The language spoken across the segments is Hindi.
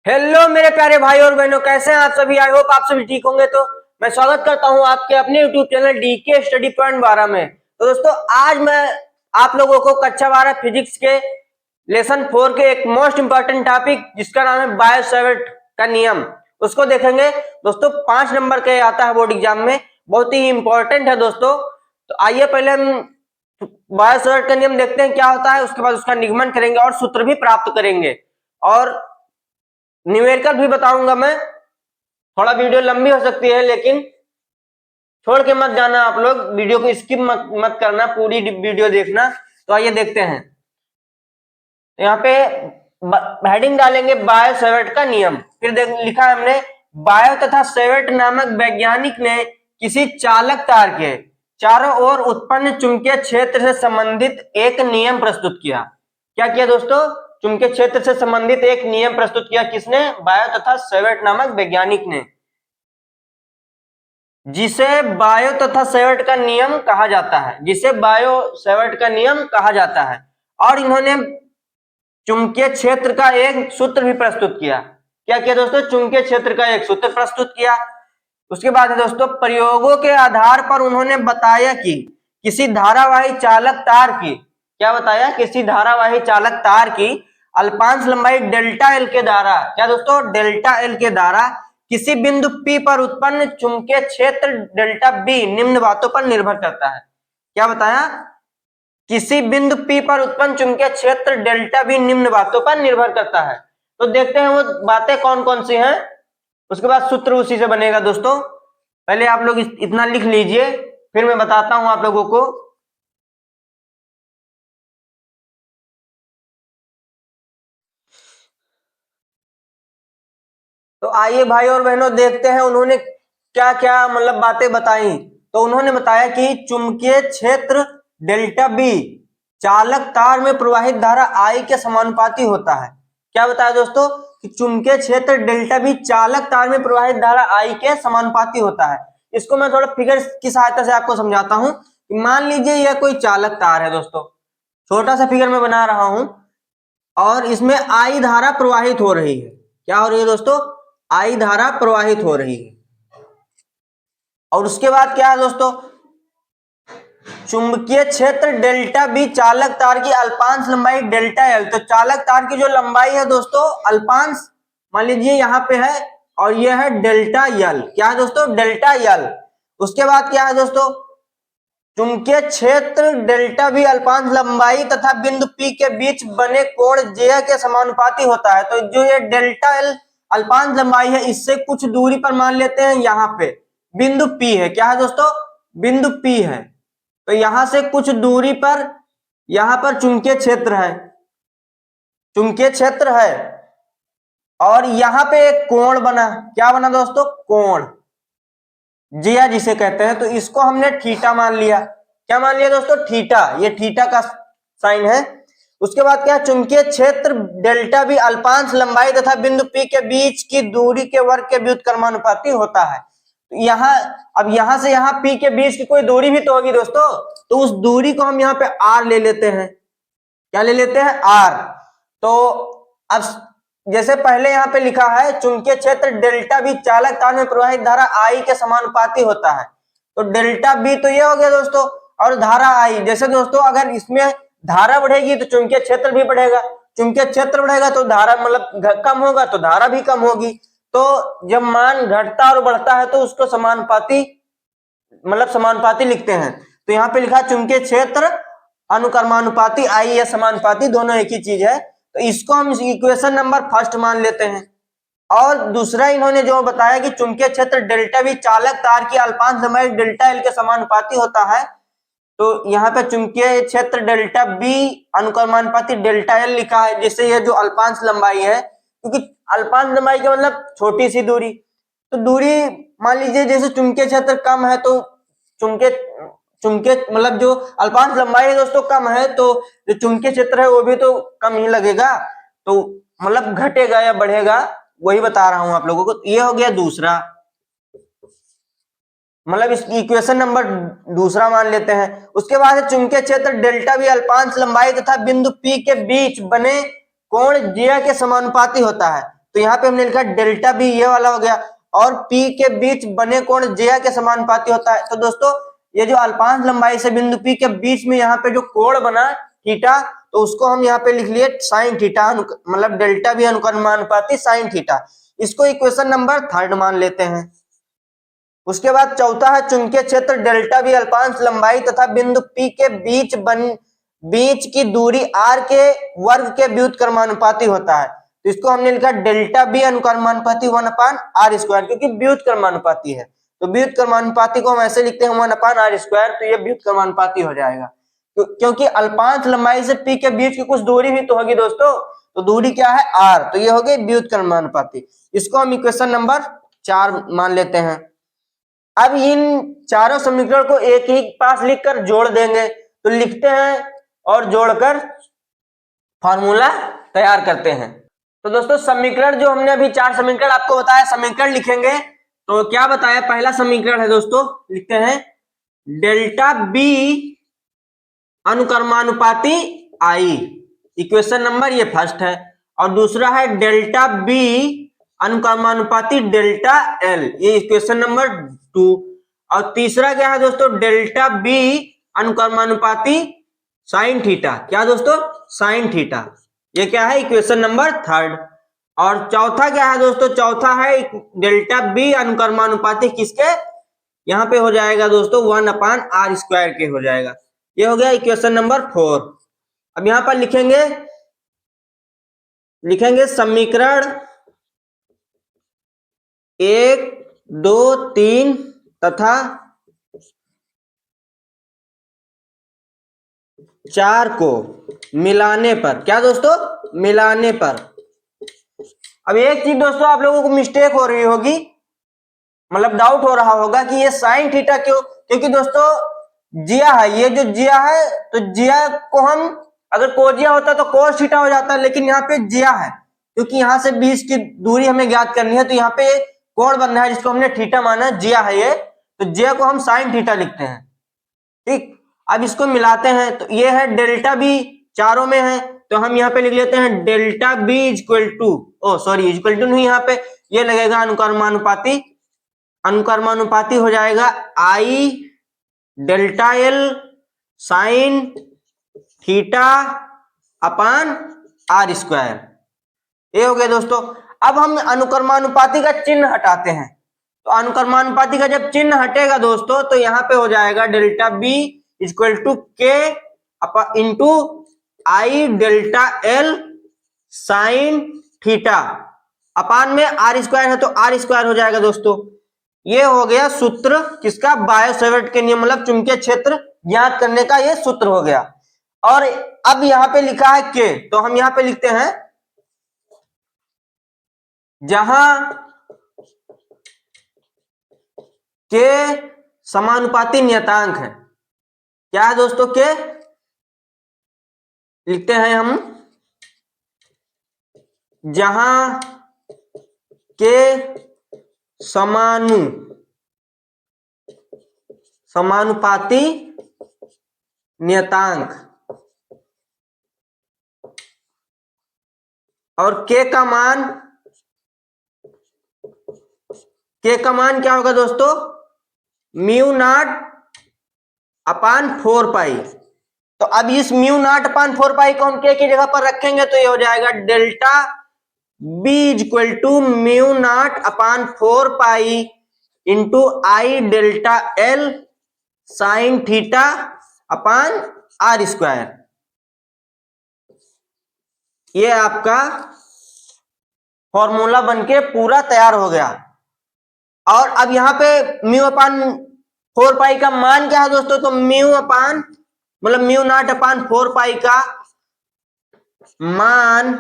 हेलो मेरे प्यारे भाई और बहनों, कैसे हैं आप सभी। आई होप आप सभी ठीक होंगे। तो मैं स्वागत करता हूं आपके अपने YouTube channel DK study point 12 में। तो दोस्तों, आज मैं आप लोगों को कक्षा 12 फिजिक्स के लेसन 4 के एक मोस्ट इंपॉर्टेंट टॉपिक जिसका नाम है बायो-सैवर्ट का नियम, उसको देखेंगे। दोस्तों 5 नंबर के आता है बोर्ड एग्जाम में, बहुत ही इंपॉर्टेंट है दोस्तों। तो आइए पहले हम बायो-सैवर्ट का नियम देखते हैं क्या होता है, उसके बाद उसका निगमन करेंगे और सूत्र भी प्राप्त करेंगे और न्यूमेरिकल भी बताऊंगा मैं। थोड़ा वीडियो लंबी हो सकती है लेकिन छोड़ के मत जाना आप लोग, वीडियो को स्किप मत करना, पूरी वीडियो देखना। तो आइए देखते हैं। यहाँ पे हेडिंग डालेंगे बायो-सैवर्ट का नियम, फिर लिखा है हमने, बायो तथा सैवर्ट नामक वैज्ञानिक ने किसी चालक तार के चारों ओर उत्पन्न चुंबकीय क्षेत्र से संबंधित एक नियम प्रस्तुत किया। क्या किया दोस्तों? चुंबकीय क्षेत्र से संबंधित एक नियम प्रस्तुत किया। किसने? बायो तथा सैवर्ट नामक वैज्ञानिक ने, जिसे बायो तथा सैवर्ट का नियम कहा जाता है, जिसे बायो-सैवर्ट का नियम कहा जाता है। और इन्होंने चुंबकीय क्षेत्र का एक सूत्र भी प्रस्तुत किया। क्या किया दोस्तों? चुंबकीय क्षेत्र का एक सूत्र प्रस्तुत किया। उसके बाद है दोस्तों, प्रयोगों के आधार पर उन्होंने बताया कि किसी धारावाही चालक तार की, क्या बताया? किसी धारावाही चालक तार की अल्पांश लंबाई डेल्टा एल के द्वारा, क्या दोस्तों? डेल्टा एल के द्वारा किसी बिंदु P पर उत्पन्न चुंबकीय क्षेत्र डेल्टा बी निम्न बातों पर निर्भर करता है। क्या बताया? किसी बिंदु P पर उत्पन्न चुंबकीय क्षेत्र डेल्टा बी निम्न बातों पर निर्भर करता है। तो देखते हैं वो बातें कौन कौन सी हैं, उसके बाद सूत्र उसी से बनेगा दोस्तों। पहले आप लोग इतना लिख लीजिए, फिर मैं बताता हूं आप लोगों को। तो आइए भाई और बहनों देखते हैं उन्होंने क्या क्या मतलब बातें बताई। तो उन्होंने बताया कि चुंबकीय क्षेत्र डेल्टा बी चालक तार में प्रवाहित धारा आई के समानुपाती होता है। क्या बताया दोस्तों? कि चुंबकीय क्षेत्र डेल्टा बी चालक तार में प्रवाहित धारा आई के समानुपाती होता है। इसको मैं थोड़ा फिगर की सहायता से आपको समझाता हूं। मान लीजिए यह कोई चालक तार है दोस्तों, छोटा सा फिगर में बना रहा हूं और इसमें आई धारा प्रवाहित हो रही है। क्या हो रही है दोस्तों? आई धारा प्रवाहित हो रही है। और उसके बाद क्या है दोस्तों? चुंबकीय क्षेत्र डेल्टा बी चालक तार की अल्पांश लंबाई डेल्टा एल। तो चालक तार की जो लंबाई है दोस्तों, अल्पांश मान लीजिए यहां पे है और यह है डेल्टा एल। क्या है दोस्तों? Delta L. उसके बाद क्या है दोस्तों? चुंबकीय क्षेत्र डेल्टा बी अल्पांश लंबाई तथा बिंदु P के बीच बने कोण J के समानुपाती होता है। तो जो ये डेल्टा एल अल्पांश लंबाई है, इससे कुछ दूरी पर मान लेते हैं यहाँ पे बिंदु P है। क्या है दोस्तों? बिंदु P है। तो यहां से कुछ दूरी पर यहां पर चुंबकीय क्षेत्र है, चुंबकीय क्षेत्र है और यहां पे एक कोण बना। क्या बना दोस्तों? कोण, जिया जिसे कहते हैं। तो इसको हमने थीटा मान लिया। क्या मान लिया दोस्तों? थीटा। ये थीटा का साइन है। उसके बाद क्या? चुंबकीय क्षेत्र डेल्टा बी अल्पांश लंबाई तथा बिंदु P के बीच की दूरी के वर्ग के व्युत्क्रमानुपाती होता है। यहाँ अब यहां से यहाँ P के बीच की कोई दूरी भी तो होगी दोस्तों, तो उस दूरी को हम यहाँ पे R ले लेते हैं। क्या ले लेते हैं? R। तो अब जैसे पहले यहाँ पे लिखा है चुंबकीय क्षेत्र डेल्टा बी चालक तार में प्रवाहित धारा आई के समानुपाती होता है। तो डेल्टा बी तो ये हो गया दोस्तों, और धारा आई। जैसे दोस्तों अगर इसमें धारा बढ़ेगी तो चुंबकीय क्षेत्र भी बढ़ेगा, चुंबकीय क्षेत्र बढ़ेगा तो धारा मतलब कम होगा तो धारा भी कम होगी। तो जब मान घटता और बढ़ता है तो उसको समानुपाती मतलब समानुपाती लिखते हैं। तो यहाँ पे लिखा चुंबकीय क्षेत्र अनुक्रमानुपाती, आई या समानुपाती दोनों एक ही चीज है। तो इसको हम इक्वेशन नंबर फर्स्ट मान लेते हैं। और दूसरा इन्होंने जो बताया कि चुंबकीय क्षेत्र डेल्टा बी चालक तार की अल्पांश लंबाई डेल्टा एल के समानुपाती होता है। तो यहाँ पे चुंबकीय क्षेत्र डेल्टा बी अनुक्रमानुपाती डेल्टा एल लिखा है, जिससे ये जो अल्पांश लंबाई है, क्योंकि अल्पांश लंबाई का मतलब छोटी सी दूरी। तो दूरी मान लीजिए जैसे चुंबकीय क्षेत्र कम है तो चुंबकीय मतलब जो अल्पांश लंबाई है दोस्तों कम है, तो जो चुंबकीय क्षेत्र है वो भी तो कम ही लगेगा, तो मतलब घटेगा या बढ़ेगा, वही बता रहा हूं आप लोगों को। ये हो गया दूसरा, मतलब इस इक्वेशन नंबर दूसरा मान लेते हैं। उसके बाद चुंबकीय क्षेत्र डेल्टा बी अल्पांश लंबाई तथा बिंदु P के बीच बने कोण J के समानुपाती होता है। तो यहाँ पे हमने लिखा डेल्टा बी, ये वाला हो गया। और पी के बीच बने कोण ज्या के समानुपाती होता है। तो दोस्तों ये जो अल्पांश लंबाई से बिंदु पी के बीच में यहाँ पे जो कोण बना थीटा, तो उसको हम यहाँ पे लिख लिए साइन थीटा, मतलब डेल्टा बी अनुक्रमानुपाती साइन थीटा। इसको इक्वेशन नंबर 3 मान लेते हैं। उसके बाद चौथा है चुंबकीय क्षेत्र डेल्टा बी अल्पांश लंबाई तथा बिंदु पी के बीच की दूरी आर के वर्ग के व्युत्क्रमानुपाती होता है। तो इसको हमने लिखा डेल्टा बी अनुक्रमानुपाती 1/r², क्योंकि व्युत्क्रमानुपाती है। तो व्युत्क्रमानुपाती को हम ऐसे लिखते हैं 1/r², तो ये व्युत्क्रमानुपाती हो जाएगा। तो क्योंकि अल्पांश लंबाई से पी के बीच की कुछ दूरी भी तो होगी दोस्तों, तो दूरी क्या है आर, तो ये हो गई व्युत्क्रमानुपाती। इसको हम इक्वेशन नंबर 4 मान लेते हैं। अब इन चारों समीकरण को एक ही पास लिखकर जोड़ देंगे, तो लिखते हैं और जोड़कर फॉर्मूला तैयार करते हैं। तो दोस्तों समीकरण जो हमने अभी 4 समीकरण आपको बताया, समीकरण लिखेंगे तो क्या बताया, पहला समीकरण है दोस्तों, लिखते हैं डेल्टा बी अनुक्रमानुपाती आई, इक्वेशन नंबर ये फर्स्ट है। और दूसरा है डेल्टा बी अनुक्रमानुपाती डेल्टा एल, ये इक्वेशन नंबर 2। और तीसरा क्या है दोस्तों, डेल्टा बी अनुक्रमानुपाती साइन थीटा, क्या दोस्तों, साइन थीटा, ये क्या है, इक्वेशन नंबर 3। और चौथा क्या है दोस्तों, चौथा है डेल्टा बी अनुक्रमानुपाती किसके, यहाँ पे हो जाएगा दोस्तों 1/r² के हो जाएगा। ये हो गया इक्वेशन नंबर 4। अब यहां पर लिखेंगे समीकरण 1, 2, 3 तथा 4 को मिलाने पर, क्या दोस्तों, मिलाने पर। अब एक चीज दोस्तों आप लोगों को मिस्टेक हो रही होगी, मतलब डाउट हो रहा होगा कि ये साइन थीटा क्यों, क्योंकि दोस्तों जिया है, ये जो जिया है, तो जिया को हम अगर कोजिया होता तो कोस थीटा हो जाता, लेकिन यहाँ पे जिया है, क्योंकि यहाँ से बीच की दूरी हमें ज्ञात करनी है, तो यहाँ पे कोण बनना है जिसको हमने थीटा माना, जिया है ये, तो जिया को हम साइन थीटा लिखते हैं। ठीक, अब इसको मिलाते हैं, तो ये है डेल्टा बी, चारों में है, तो हम यहाँ पे लिख लेते हैं delta B equal to, equal to नहीं, यहाँ पे ये लगेगा अनुक्रमानुपाती हो जाएगा I delta L sine theta upon r²। ये हो गया दोस्तों। अब हम अनुक्रमानुपाती का चिन्ह हटाते हैं, तो अनुक्रमानुपाती का जब चिन्ह हटेगा दोस्तों, तो यहाँ पे हो जाएगा delta B equal to K into I delta L sine theta upon में r² है, तो r² हो जाएगा दोस्तों। ये हो गया सूत्र किसका, बायो-सेवर्ट के नियम, मतलब चुंबकीय क्षेत्र ज्ञात करने का ये सूत्र हो गया। और अब यहाँ पे लिखा है के, तो हम यहाँ पे लिखते हैं जहां के समानुपाती नियतांक है, क्या है दोस्तों, के लिखते हैं हम, जहां के समानुपाती नियतांक और के का मान क्या होगा दोस्तों, म्यू नॉट अपान 4 पाई। तो अब इस म्यू नॉट अपान 4 पाई को हम के की जगह पर रखेंगे, तो ये हो जाएगा delta B equal to mu naught upon 4 pi into I delta L sine theta upon r²। ये आपका फॉर्मूला बनके पूरा तैयार हो गया। और अब यहाँ पे म्यू अपान 4 पाई का मान क्या है दोस्तों, तो म्यू नॉट अपान 4 पाई का मान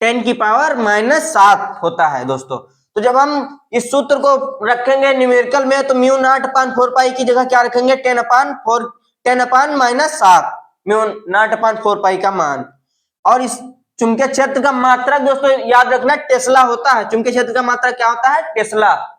10⁻⁷ होता है दोस्तों। तो जब हम इस सूत्र को रखेंगे न्यूमेरिकल में, तो म्यू नॉट अपान 4 पाई की जगह क्या रखेंगे, 10⁻⁷ म्यू नॉट अपान 4 पाई का मान। और इस चुंबकीय क्षेत्र का मात्रक दोस्तों याद रखना टेस्ला होता है, चुंबकीय क्षेत्र का मात्रक क्या होता है, टेस्ला।